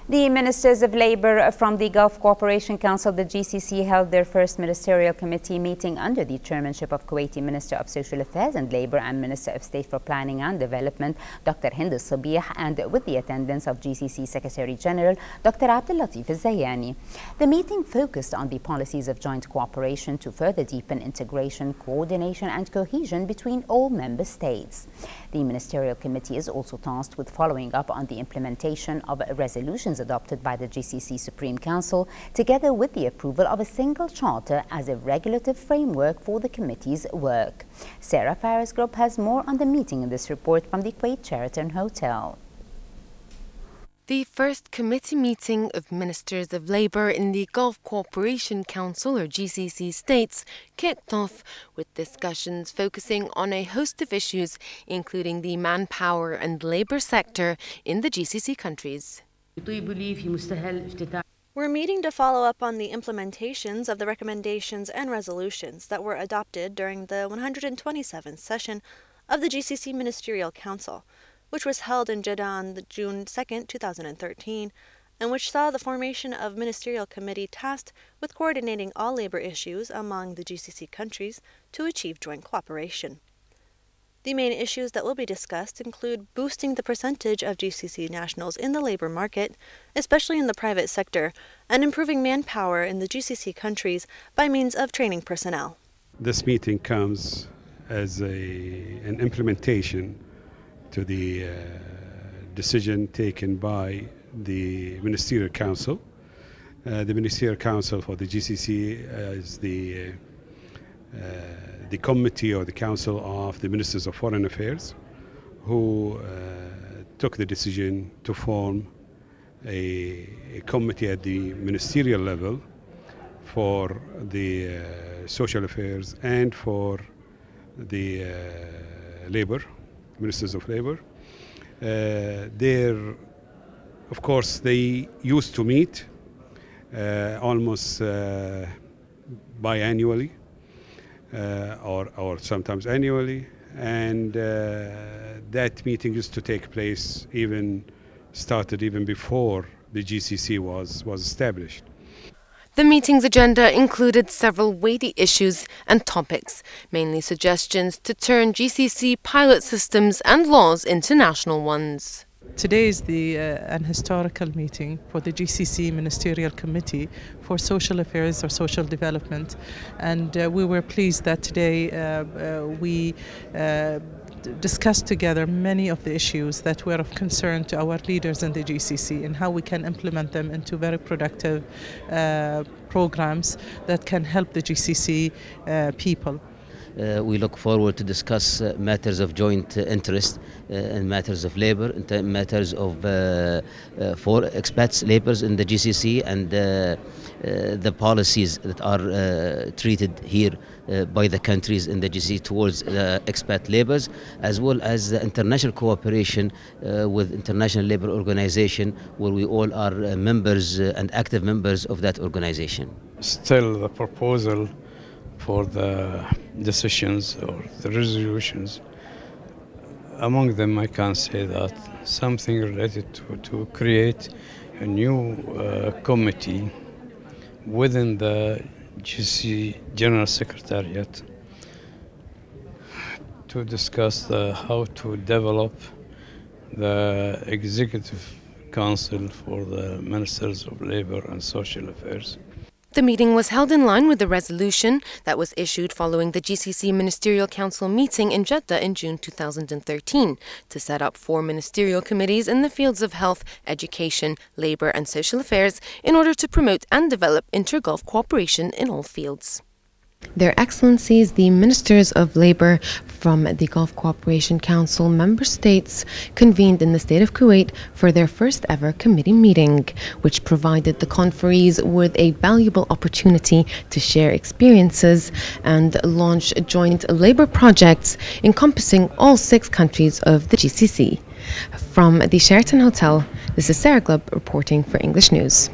The Ministers of Labour from the Gulf Cooperation Council, the GCC, held their first Ministerial Committee meeting under the chairmanship of Kuwaiti Minister of Social Affairs and Labour and Minister of State for Planning and Development, Dr. Hind Al-Sabeeh, and with the attendance of GCC Secretary General Dr. Abdullatif Al-Zayani. The meeting focused on the policies of joint cooperation to further deepen integration, coordination and cohesion between all member states. The Ministerial Committee is also tasked with following up on the implementation of resolutions adopted by the GCC Supreme Council, together with the approval of a single charter as a regulative framework for the committee's work. Sarah Farah's group has more on the meeting in this report from the Kuwait Sheraton Hotel. The first committee meeting of Ministers of Labour in the Gulf Cooperation Council, or GCC states, kicked off with discussions focusing on a host of issues, including the manpower and labour sector in the GCC countries. We're meeting to follow up on the implementations of the recommendations and resolutions that were adopted during the 127th session of the GCC Ministerial Council, which was held in Jeddah on June 2, 2013, and which saw the formation of a ministerial committee tasked with coordinating all labor issues among the GCC countries to achieve joint cooperation. The main issues that will be discussed include boosting the percentage of GCC nationals in the labor market, especially in the private sector, and improving manpower in the GCC countries by means of training personnel. This meeting comes as an implementation to the decision taken by the Ministerial Council. The Ministerial Council for the GCC is the committee or the council of the Ministers of Foreign Affairs, who took the decision to form a committee at the ministerial level for the social affairs and for the labor, Ministers of Labour. Of course, they used to meet almost biannually. Or sometimes annually, and that meeting used to take place started even before the GCC was established. The meeting's agenda included several weighty issues and topics, mainly suggestions to turn GCC pilot systems and laws into national ones. Today is an historical meeting for the GCC Ministerial Committee for Social Affairs or Social Development, and we were pleased that today we discussed together many of the issues that were of concern to our leaders in the GCC and how we can implement them into very productive programs that can help the GCC people. We look forward to discuss matters of joint interest and matters of labor, matters of for expats, laborers in the GCC, and the policies that are treated here by the countries in the GCC towards expat laborers, as well as the international cooperation with International Labour Organization, where we all are members and active members of that organization. Still, the proposal for the decisions or the resolutions, among them I can say that something related to create a new committee within the GCC General Secretariat to discuss how to develop the Executive Council for the Ministers of Labour and Social Affairs. The meeting was held in line with the resolution that was issued following the GCC Ministerial Council meeting in Jeddah in June 2013 to set up 4 ministerial committees in the fields of health, education, labour and social affairs in order to promote and develop inter-Gulf cooperation in all fields. Their Excellencies, the Ministers of Labour from the Gulf Cooperation Council member states convened in the state of Kuwait for their first ever committee meeting, which provided the conferees with a valuable opportunity to share experiences and launch joint labour projects encompassing all 6 countries of the GCC. From the Sheraton Hotel, this is Sarah Glubb reporting for English News.